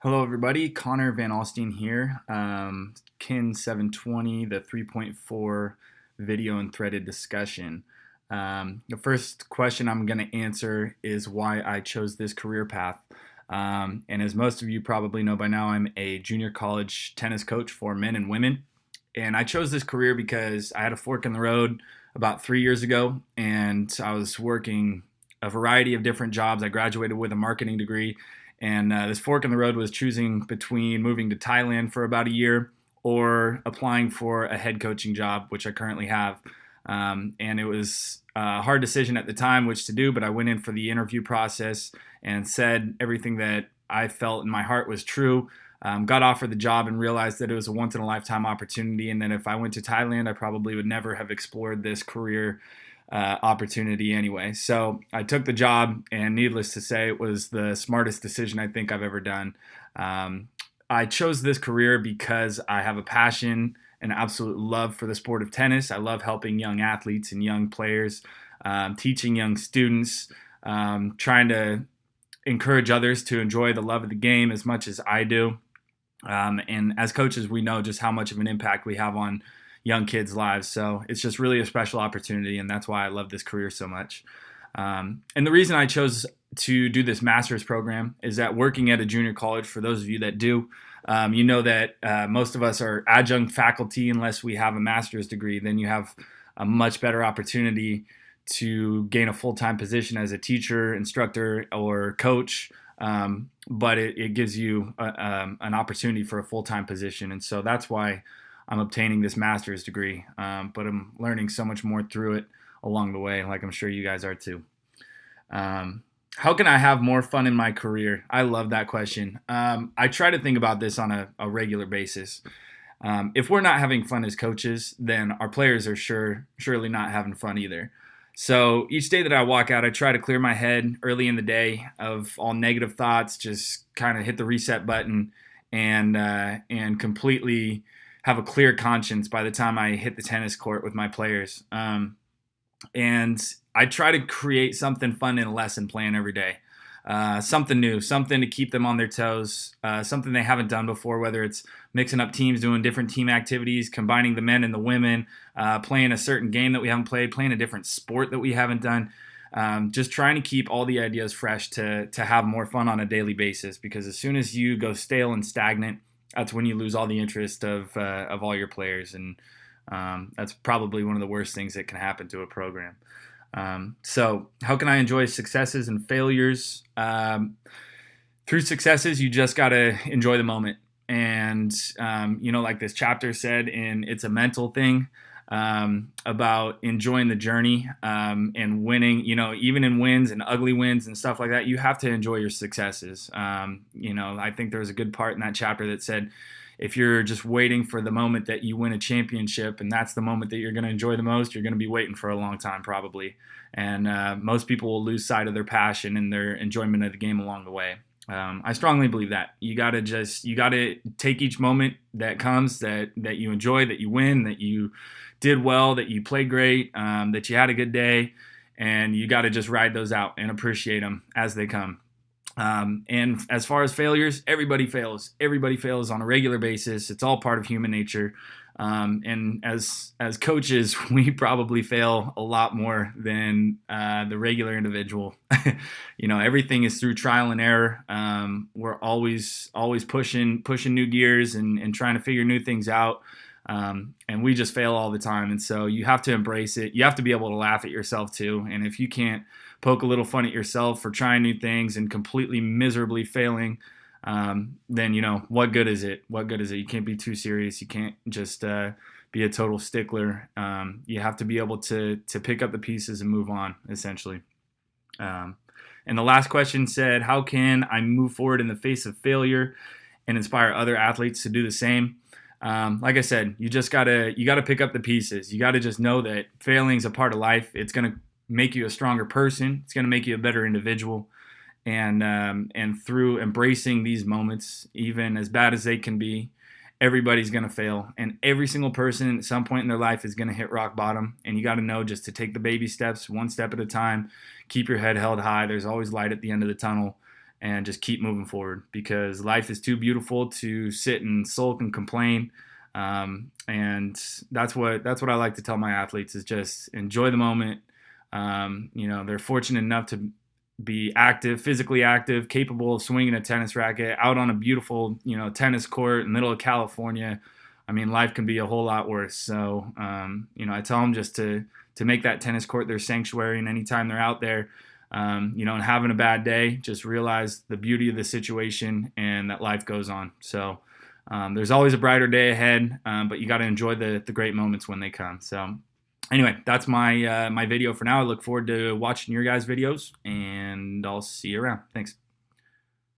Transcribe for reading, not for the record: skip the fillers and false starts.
Hello, everybody. Connor Van Alstine here. kin720, the 3.4 video and threaded discussion. The first question I'm going to answer is why I chose this career path. And as most of you probably know by now, I'm a junior college tennis coach for men and women. And I chose this career because I had a fork in the road about 3 years ago, and I was working a variety of different jobs. I graduated with a marketing degree, and this fork in the road was choosing between moving to Thailand for about a year or applying for a head coaching job, which I currently have. And it was a hard decision at the time which to do, but I went in for the interview process and said everything that I felt in my heart was true. Got offered the job and realized that it was a once in a lifetime opportunity, and that if I went to Thailand, I probably would never have explored this career opportunity anyway. So I took the job, and needless to say, it was the smartest decision I think I've ever done. I chose this career because I have a passion and absolute love for the sport of tennis. I love helping young athletes and young players, teaching young students, trying to encourage others to enjoy the love of the game as much as I do. And as coaches, we know just how much of an impact we have on young kids' lives. So it's just really a special opportunity, and that's why I love this career so much. And the reason I chose to do this master's program is that working at a junior college, for those of you that do, you know that most of us are adjunct faculty unless we have a master's degree. Then you have a much better opportunity to gain a full-time position as a teacher, instructor, or coach. But it gives you an opportunity for a full-time position. And so that's why I'm obtaining this master's degree. But I'm learning so much more through it along the way, like I'm sure you guys are too. How can I have more fun in my career? I love that question. I try to think about this on a regular basis. If we're not having fun as coaches, then our players are surely not having fun either. So each day that I walk out, I try to clear my head early in the day of all negative thoughts, just kind of hit the reset button and completely have a clear conscience by the time I hit the tennis court with my players. And I try to create something fun in a lesson plan every day. Something new, something to keep them on their toes, something they haven't done before, whether it's mixing up teams, doing different team activities, combining the men and the women, playing a certain game that we haven't played, playing a different sport that we haven't done. Just trying to keep all the ideas fresh to have more fun on a daily basis, because as soon as you go stale and stagnant, that's when you lose all the interest of all your players. And that's probably one of the worst things that can happen to a program. So how can I enjoy successes and failures? Through successes, you just got to enjoy the moment. And, like this chapter said, it's a mental thing, about enjoying the journey, and winning, even in wins and ugly wins and stuff like that, you have to enjoy your successes. I think there was a good part in that chapter that said, if you're just waiting for the moment that you win a championship and that's the moment that you're going to enjoy the most, you're going to be waiting for a long time probably. And most people will lose sight of their passion and their enjoyment of the game along the way. I strongly believe that you got to take each moment that comes, that you enjoy, that you win, that you did well, that you played great, that you had a good day, and you got to just ride those out and appreciate them as they come. And as far as failures, everybody fails. Everybody fails on a regular basis. It's all part of human nature. And as coaches, we probably fail a lot more than the regular individual. Everything is through trial and error. We're always pushing new gears and trying to figure new things out. And we just fail all the time. And so you have to embrace it. You have to be able to laugh at yourself too. And if you can't poke a little fun at yourself for trying new things and completely miserably failing, then, what good is it? What good is it? You can't be too serious. You can't just be a total stickler. You have to be able to pick up the pieces and move on, essentially. And the last question said, how can I move forward in the face of failure and inspire other athletes to do the same? Like I said, you gotta pick up the pieces. You gotta just know that failing is a part of life. It's gonna make you a stronger person. It's gonna make you a better individual. And through embracing these moments, even as bad as they can be, everybody's gonna fail, and every single person at some point in their life is gonna hit rock bottom. And you got to know just to take the baby steps, one step at a time. Keep your head held high. There's always light at the end of the tunnel. and just keep moving forward, because life is too beautiful to sit and sulk and complain. And that's what I like to tell my athletes, is just enjoy the moment. They're fortunate enough to be active, physically active, capable of swinging a tennis racket out on a beautiful, tennis court in the middle of California. I mean, life can be a whole lot worse. So, I tell them just to make that tennis court their sanctuary, and anytime they're out there, and having a bad day, just realize the beauty of the situation and that life goes on. So, there's always a brighter day ahead, but you got to enjoy the great moments when they come. So, anyway, that's my video for now. I look forward to watching your guys' videos, and I'll see you around. Thanks.